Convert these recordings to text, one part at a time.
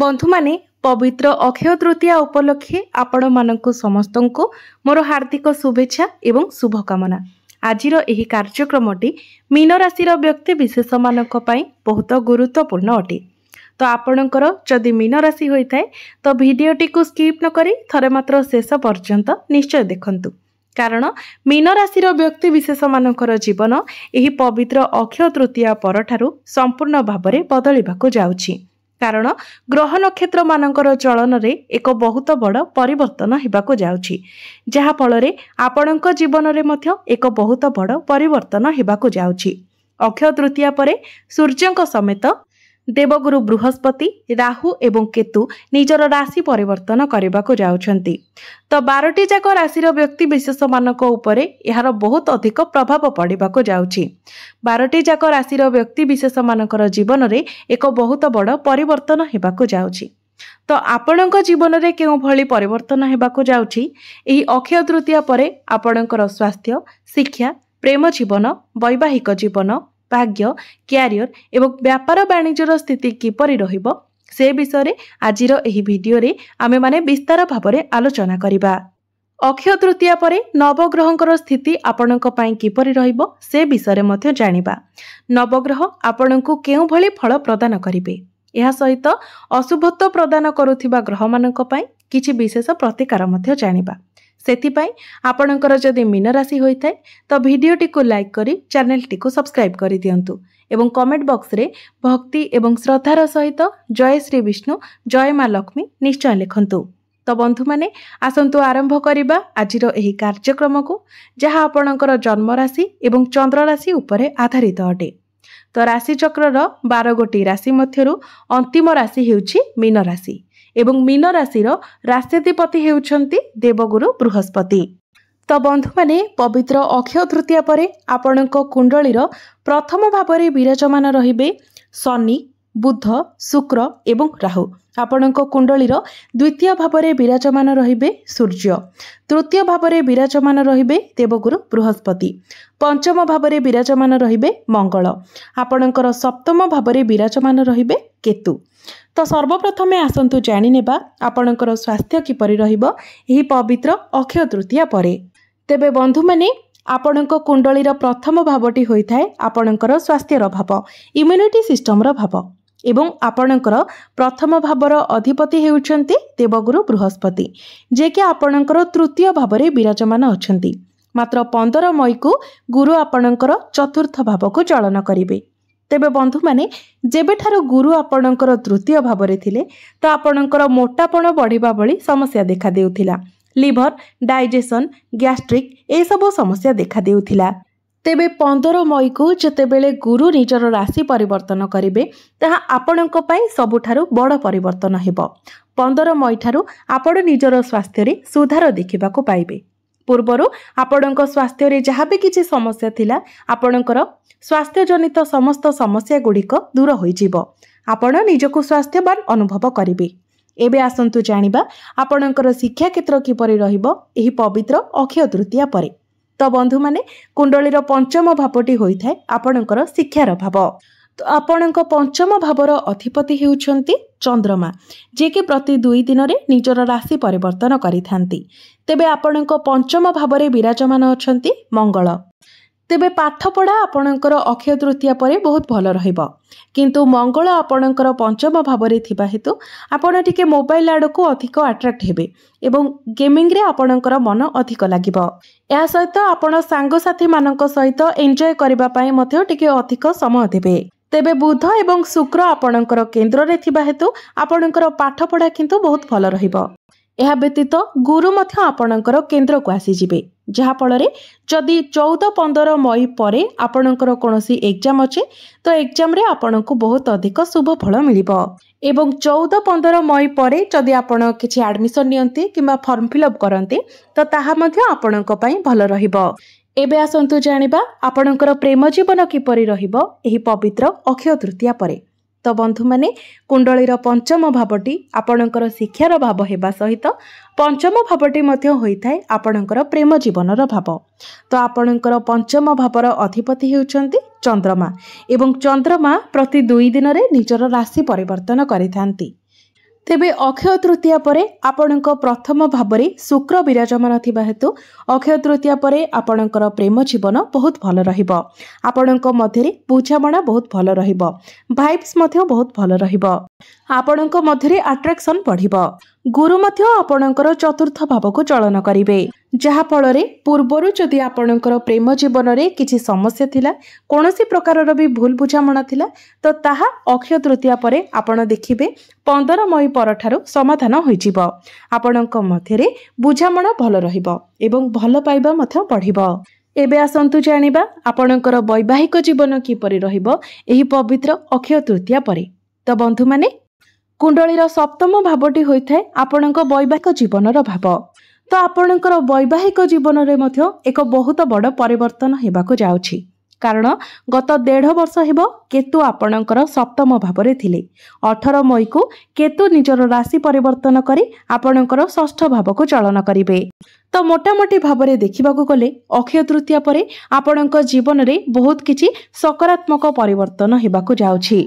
बंधु माने पवित्र अक्षय तृतीया उपलक्षे आपण मानकु समस्तंकु मोर हार्दिक शुभेच्छा एवं शुभकामना। आजिर एही कार्यक्रमटी मीन राशि व्यक्ति विशेष मानक पई बहुत गुरुत्वपूर्ण अटे। तो आपणकर जदि मीन राशि होइथाय तो भिडियोटी को स्किप न करी थरे मात्र शेष पर्यंत निश्चय देखंतु, कारण मीन राशि व्यक्ति विशेष मानकर जीवन एही पवित्र अक्षय तृतीया परठारु संपूर्ण भाबरे बदलिबाकु जाउछि। कारण ग्रह नक्षत्र मानकर चलन रे एक बहुत बड़ परिवर्तन हेबाकु जाउछि, जहा फलरे आपणक जीवन रे मध्य एक बहुत बड़ परिवर्तन हेबाकु जाउछि। अक्षय तृतीया परे सूर्यंक समेत देवगुरु बृहस्पति, राहु एवं केतु निजर राशि परिवर्तन करबाकु जाउछंती। तो 12टी जाक राशि व्यक्ति विशेष मानक उपरे यार बहुत अधिक प्रभाव पड़िबाकु जाउछि। 12टी जाक राशि व्यक्ति विशेष मानकर जीवन रे एक बहुत बड़ परिवर्तन हेबाकु जाउछि। तो आपणक जीवन रे केउ भली परिवर्तन हेबाकु जाउछि एही अक्षय तृतीया परे आपणकर स्वास्थ्य, शिक्षा, प्रेम जीवन, वैवाहिक जीवन, भाग्य, क्यारियर एवं व्यापार वाणिज्यर स्थिति किपरि रहिबो से विषय आजिर एही वीडियो रे आमे माने विस्तार भाबरे आलोचना करिबा। अक्षय तृतीया परे नवग्रहंकर स्थिति आपणक पई किपरि रहिबो से विषय मध्ये जानिबा। नवग्रह आपणकु केउ भली फल प्रदान करिवे, एहा सहित अशुभत्व प्रदान करुथिबा ग्रह मानक पई किछि विशेष प्रतिकार मध्ये जानिबा। सेथिपाई आपणकर जदि मीन राशि होइथाय तो भिडियोटी को लाइक करी चैनल टी को सब्सक्राइब करि दियंतु एवं कमेंट बॉक्स रे भक्ति एवं श्रद्धार सहित जय श्री विष्णु, जय मां लक्ष्मी निश्चय लिखंतु। तो बंधु माने आसंतु आरंभ करिबा आजिर एही कार्यक्रम को, जहा आपणकर जन्म राशि एवं चंद्र राशि उपरे आधारित अटे। तो राशि चक्रर 12 गोटी राशि मध्यरु अंतिम राशि हेउछि मीन राशि एवं मीन राशि राष्ट्राधिपति हेउछंती देवगुरु बृहस्पति। तो बंधु माने पवित्र अक्षय तृतीया परे आपणक कुंडलीर प्रथम भावरे विराजमान रहिबे शनि, बुध, शुक्र एवं राहु। आपणक कुंडलीर द्वितीय भावरे विराजमान रहिबे सूर्य, तृतीय भावरे विराजमान रहिबे देवगुरु बृहस्पति, पंचम भावरे विराजमान रहिबे मंगल, आपणकर सप्तम भावरे विराजमान रहिबे केतु। तो सर्वप्रथमे आसंतु जानि नेबा आपणकर स्वास्थ्य किपरि रहिबो एही पवित्र अक्षय तृतीया परे। तेबे बंधु माने आपणक कुंडलीर प्रथम भावटी होइथाय आपणकर स्वास्थ्यर भाव, इम्युनिटी सिस्टमर भाव एवं आपणकर प्रथम भावर अधिपति हेउछंती देवगुरु बृहस्पति, जे कि आपणकर तृतीय भावरे विराजमान अछंती। मात्र 15 मई को गुरु आपणकर चतुर्थ भाव को चलन करिवे। तेबे बंधु माने जेबेठारु गुरु आपणकर तृतीय भावरे थिले तो आपणकर मोटापण बढ़िबा भली समस्या देखा देउथिला। लिवर, डाइजेशन, गैस्ट्रिक ए सब समस्या देखा देउथिला। तेबे 15 मई को जतेबेले गुरु निजर राशि परिवर्तन करिवे ताहा आपणक पई सबुठारु बड़ परिवर्तन हेबो। 15 मई ठारु आपण निजर स्वास्थ्य रे सुधार देखिबाकू पाइबे। पूर्वरु आपणक स्वास्थ्य रे जहाँ भी किछि समस्या थिला आपणकर स्वास्थ्य जनित समस्त समस्या गुड़िक दूर होइजिबो। आपण निजको स्वास्थ्यवान अनुभव करिवे। एबे आसंतु जानिबा आपणकर शिक्षा क्षेत्र किपरि रहिबो एही पवित्र अक्षय तृतीया परे। तो बंधु माने कुंडलीर पंचम भावटी होइथाय आपणकर शिक्षार भाव। तो आपणक पंचम भावर अधिपति हेउछंती चंद्रमा, जे कि प्रति 2 दिन रे निजर राशि परिवर्तन करिथांती। तेबे आपणक पंचम भावरे विराजमान अछंती मंगल। तेबे पाठ पढ़ा आपणकर अक्षय तृतीया परे बहुत भल रहिबो, किंतु मंगल आपणकर पंचम भावरे थिबा हेतु आपण टिके मोबाइल आडको अधिक अट्रैक्ट हेबे एवं गेमिंग रे आपणकर मन अधिक लागिबो। या सहित आपण सांग साथी मानक सहित एन्जॉय करबा पई मध्ये टिके अधिक समय देबे। तेबे बुध एवं शुक्र आपणकर केंद्र रे थिबा हेतु आपणकर पाठ पढ़ा किंतु बहुत भल रहिबो। एहा व्यतीत गुरु मध्य आपणकर केंद्र को आसी जिबे, जहा फलरे जदि 14-15 मई परे आपणकर कोनोसी एग्जाम अछि तो एग्जाम रे आपणको बहुत अधिक शुभ फल मिलिबो। एवं 14-15 मई परे जदि आपण किछि एडमिशन नियंती किबा फॉर्म फिलअप करंती तो ताहा मध्य आपणको पई भल रहिबो। एबे आसंतु जानिबा आपणकर प्रेम जीवन किपरि रहिबो एही पवित्र अक्षय तृतीया परे। तो बंधु माने कुंडलीर पंचम भावटी आपणकर शिक्षार भाव हेबा सहित पंचम भावटी मध्ये होइथाय आपणकर प्रेम जीवनर भाव। तो आपणकर पंचम भावर अधिपति हेउछंती चंद्रमा एवं चंद्रमा प्रति 2 दिन रे निजर राशि परिवर्तन करिथांती। तेबे अक्षय तृतीया परे आपणक प्रथम भाबरे शुक्र विराजमान थिबा हेतु अक्षय तृतीया परे आपणकर प्रेम जीवन बहुत भल रहिबो। आपणक मध्यरे बुझामणा बहुत भल रहिबो। भाइब्स मध्य बहुत भल रहिबो। आपणक मध्यरे अट्रैक्शन बढ़िबो। गुरु मध्य आपणकर चतुर्थ भावको चलन करिवे, जहा फलरे पूर्वरु जदि आपणकर प्रेम जीवन रे किछि समस्या थिला, कोनोसी प्रकारर भी भूल बुझामणा थिला, तो ताहा अक्षय तृतीया परे आपण देखिबे 15 मई परठारु समाधान होइजिबो। आपणक मध्यरे बुझामणा भल रहिबो एवं भल पाइबा मध्य बढ़िबो। एबे आसंतु जानिबा आपणकर वैवाहिक जीवन किपरि रहिबो एही पवित्र अक्षय तृतीया परे। तो बंधु माने कुंडलीर सप्तम भावटी होइथाय आपणक वैवाहिक जीवनर भाव। तो आपणकर वैवाहिक जीवन रे मध्य एक बहुत बड़ परिवर्तन हेबाको जाउछि, कारण गत 1.5 वर्ष हेबो केतु आपणकर सप्तम भावरे थिले। 18 मई को केतु निजर राशि परिवर्तन करी आपणकर षष्ठ भावको चलन करिवे। तो मोटामोटी भावरे देखिबाको गले अक्षय तृतीया परे आपणक जीवन रे बहुत किछि सकारात्मक परिवर्तन हेबाको जाउछि।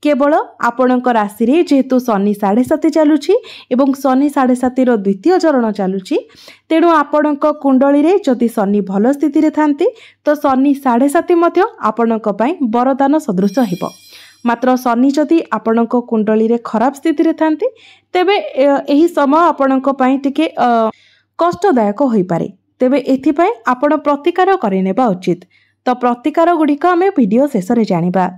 केवल आपणक राशि रे जेहेतु शनि 7.5 चलुछि एवं शनि 7.5 रो द्वितीय चरण चलुछि, तेणु आपणक कुंडली रे जदि शनि भल स्थिति रे थांती तो शनि 7.5 मध्य आपणक पई वरदान सदृश हेबो। मात्र शनि जदि आपणक कुंडली रे खराब स्थिति रे थांती तेबे एही समय आपणक पई टिके कष्टदायक होई पारे। तेबे एथि पई आपण प्रतिकार करिनेबा उचित। तो प्रतिकार गुडिक आमे वीडियो शेष रे जानिबा।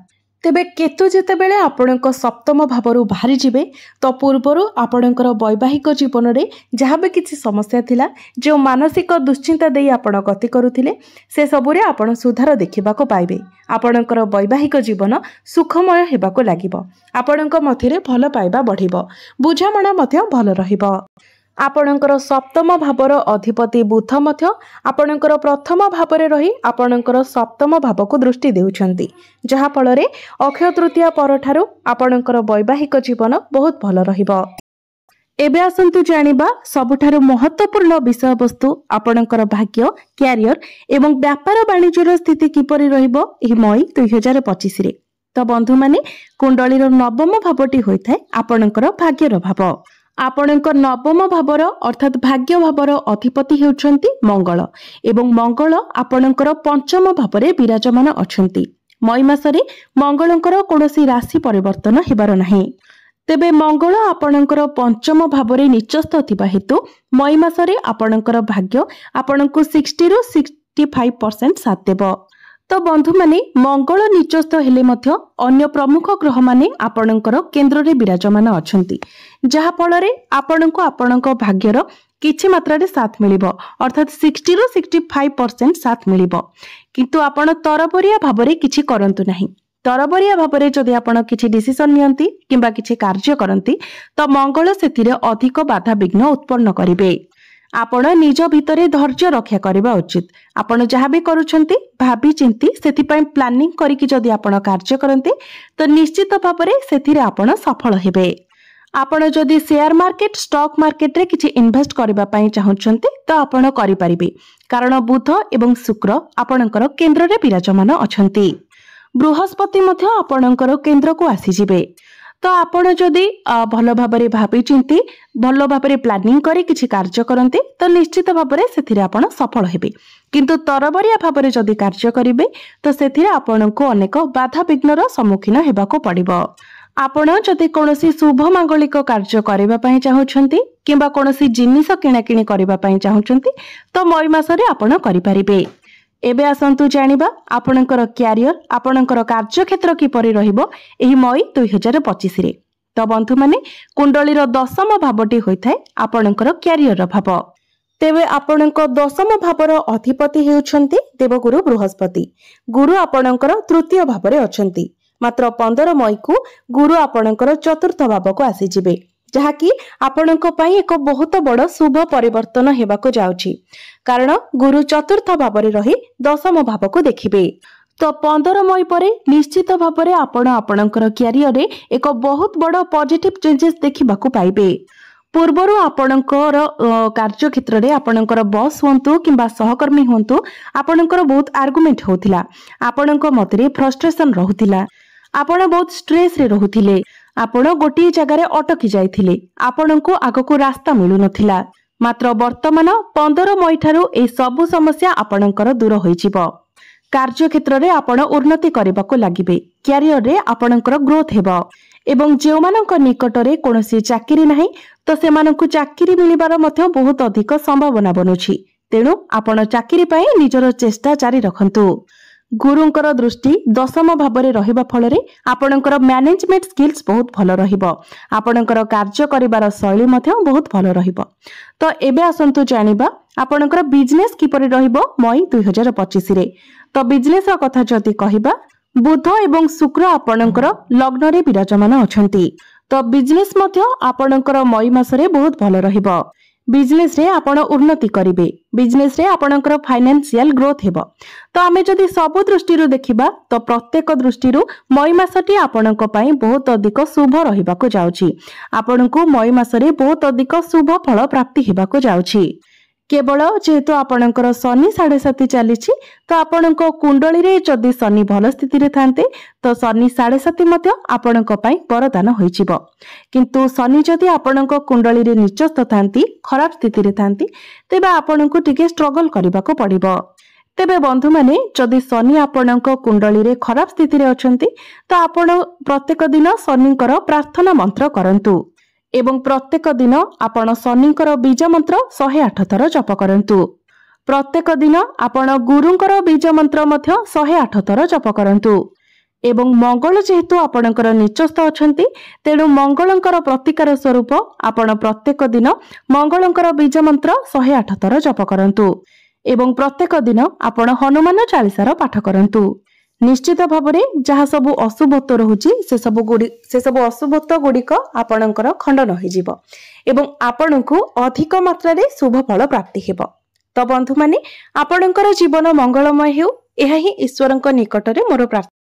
तेबे केतु जेतेबेले आपणक सप्तम भावरु बाहरी जिबे तो पूर्वरु आपणकर वैवाहिक जीवन रे जहाँ भी किछि समस्या थिला, जो मानसिक दुश्चिंता देई आपण गति करुथिले, से सबुरे आपण सुधार देखिबाको पाइबे। आपणकर वैवाहिक जीवन सुखमय हेबाको लागिबो। आपणक मध्यरे भल पाइबा बढ़िबो। बुझामणा मध्य भल रहिबो। आपणकर सप्तम भावर अधिपति बुध मध्य आपणकर प्रथम भावरे रही आपणकर सप्तम भावको दृष्टि देउछंती, जहा फलरे अक्षय तृतीया परठारु आपणकर वैवाहिक जीवन बहुत भल रहिबो। एबे आसंतु जानिबा सबुठारु महत्वपूर्ण विषय वस्तु आपणकर भाग्य, क्यारियर एवं व्यापार वाणिज्यर स्थिति किपरि रहिबो एही मई 2025 रे। तो बंधु माने कुंडलीर नवम भावटी होइथाय आपणकर भाग्यर भाव। आपणकर नवम भावर अर्थात भाग्य भावर अधिपति हेउछंती मंगल एवं मंगल आपणकर पंचम भावरे विराजमान अछंती। मई मासरे मंगलंकर कोनोसी राशि परिवर्तन हेबार नाही। तेबे मंगल आपणकर पंचम भावरे निचस्थ थिबा हेतु मई मासरे आपणकर भाग्य आपणको 60 रु 65% साथ देबो। तो बंधु माने मंगल निचस्थ हेले मध्य अन्य प्रमुख ग्रह माने आपणकर केंद्र रे विराजमान अछंती, जहा फलरे आपणको आपणक भाग्यर किछि मात्रा रे साथ मिलिबो, अर्थात 60 रु 65% साथ मिलिबो। किंतु आपण तरबरिया भाबरे किछि करंतु नाही। तरबरिया भाबरे जदि आपण किछि डिसिजन नियंती किंबा किछि कार्य करंती तो मंगल सेथिरे अधिक बाधा विघ्न उत्पन्न करिवे। आपण निज भितरे धैर्य रक्षा करबा उचित। आपण जहाँ भी करूछंती भाबी चिंती सेथिपई प्लानिंग करिकि जदि आपण कार्य करंती तो निश्चित भाबरे सेथिरे आपण सफल हेबे। आपण जदि शेयर मार्केट स्टॉक मार्केट रे किछि इन्वेस्ट करबा पई चाहुछंती तो आपण करि परिबे, कारण बुध एवं शुक्र आपणकर केंद्र रे विराजमान अछंती। बृहस्पति मध्य आपणकर केंद्र को आसी जिवे। तो आपण जदि भल भाबरे भाबी चिंती भल भाबरे प्लानिंग करी किछि कार्य करंती तो निश्चित भाबरे सेथिरे आपण सफल हेबे। किंतु तरबरिया भाबरे जदि कार्य करिवे तो सेथिरे आपणको अनेक बाधा विघ्नर सम्मुखीन हेबाको पड़िबो। आपण जदि कोनोसी शुभ मांगलिक कार्य करबा पई चाहुछंती किंबा कोनोसी जिनिस किणाकिणी करबा पई चाहुछंती तो मई मासरे आपण करि परिबे। एबे आसंतु जानिबा आपणकर क्यारियर आपणकर कार्य क्षेत्र किपरि रहिबो एही मई 2025 रे। तो बंधु माने कुंडलीर दशम भावटी होइथाय आपणकर क्यारियर भाव। तेबे आपणक दशम भावर अधिपति हेउछंती देवगुरु बृहस्पति। गुरु आपणकर तृतीय भावरे अछंती। मात्र 15 मई को गुरु आपणकर चतुर्थ भाव को आसी जिवे, जहाँकि आपणक पई एक बहुत बड़ शुभ परिवर्तन हेबाको जाउछि, कारण गुरु चतुर्थ भावरे रही दशम भाव को देखिबे। तो 15 मई परे निश्चित भावरे आपण आपणकर क्यारियर रे एक बहुत बड़ पॉजिटिव चेंजेस देखिबाको पाइबे। पूर्वरु आपणकर कार्य क्षेत्र रे आपणकर बॉस होंतु किंबा सहकर्मी होंतु आपणकर बहुत आर्गुमेंट होतिला, आपणक मतरे फ्रस्ट्रेशन रहुतिला, आपण बहुत स्ट्रेस रे रहुथिले, आपण गोटे जगार अटकी जाइथिले, आपणको आगको रास्ता मिलु नथिला, मात्र वर्तमान 15 मई ठारू ए सबु समस्या आपणकर दूर होइजिबो। कार्य क्षेत्र रे आपण उन्नति करबाको लागिबे, क्यारियर रे आपणकर ग्रोथ हेबो एवं जे मानक निकट रे कोनोसी चाकरी नाही तो से मानकु चाकरी मिलिबार मध्य बहुत अधिक संभावना बनुछि। तेणु आपण चाकरी पाए निजर चेष्टा जारी रखंतु। गुरुंकर दृष्टि दशम भाव में रहिबा फल आपणकर मैनेजमेंट स्किल्स बहुत भल रहिबो, आपणकर कार्य करिबार शैली मध्य बहुत भल रहिबो। तो एबे आसंतु जानिबा आपणकर बिजनेस किपरि रहिबो मई 2025 रे। तो बिजनेस रा कथा जति कहिबा, बुध एवं शुक्र आपणकर लग्न रे विराजमान अछंती, तो बिजनेस मध्य आपणकर मई मासरे बहुत भल रहिबो। बिजनेस रे आपण उन्नति करिवे, बिजनेस रे आपणकर फाइनेंशियल ग्रोथ हेबो। तो आमे जदि सब दृष्टि देखिबा तो प्रत्येक दृष्टि मई मासटी आपणक पई बहुत अधिक शुभ रहिबाको जाउछि। आपणको मई मासरे बहुत अधिक शुभ फल प्राप्ति हेबाको जाउछि। केवल जेहेतु आपणकर शनि 7.5 चलीछि, तो आपणको कुंडली रे जदि शनि भल स्थिति रे थांते तो शनि 7.5 मध्य आपणक पई वरदान होइजिबो। किंतु शनि जदि आपणको कुंडली रे नीचस्थ थांती, खराब स्थिति रे थांती, तेबे आपणको टिके स्ट्रगल करबाको पड़िबो। तेबे बंधु माने जदि शनि आपणको कुंडली रे खराब स्थिति रे अछंती तो आपण प्रत्येक दिन शनिकर प्रार्थना मंत्र करंतु एवं प्रत्येक दिन आपण शनिकर बीज मंत्र 108 थर जप करंतु। प्रत्येक दिन आपण गुरुंकर बीज मंत्र मध्य 108 थर जप करंतु। एवं मंगल जेहेतु आपणकर निचस्थ अछंती, तेणु मंगलंकर प्रतिकार स्वरूप आपण प्रत्येक दिन मंगलंकर बीज मंत्र 108 थर जप करंतु एवं प्रत्येक दिन आपण हनुमान चालीसार पाठ करंतु। निश्चित भाव में जहाँ सब अशुभत्व रहुछि से सब अशुभत्व गुड़िक आपणकर खंडन होइजिबो एवं आपणको अधिक मात्रा रे शुभ फल प्राप्ति हेबो। तो बंधु माने आपणकर जीवन मंगलमय हेउ, एहा ही ईश्वरक निकट रे मोर प्रार्थना।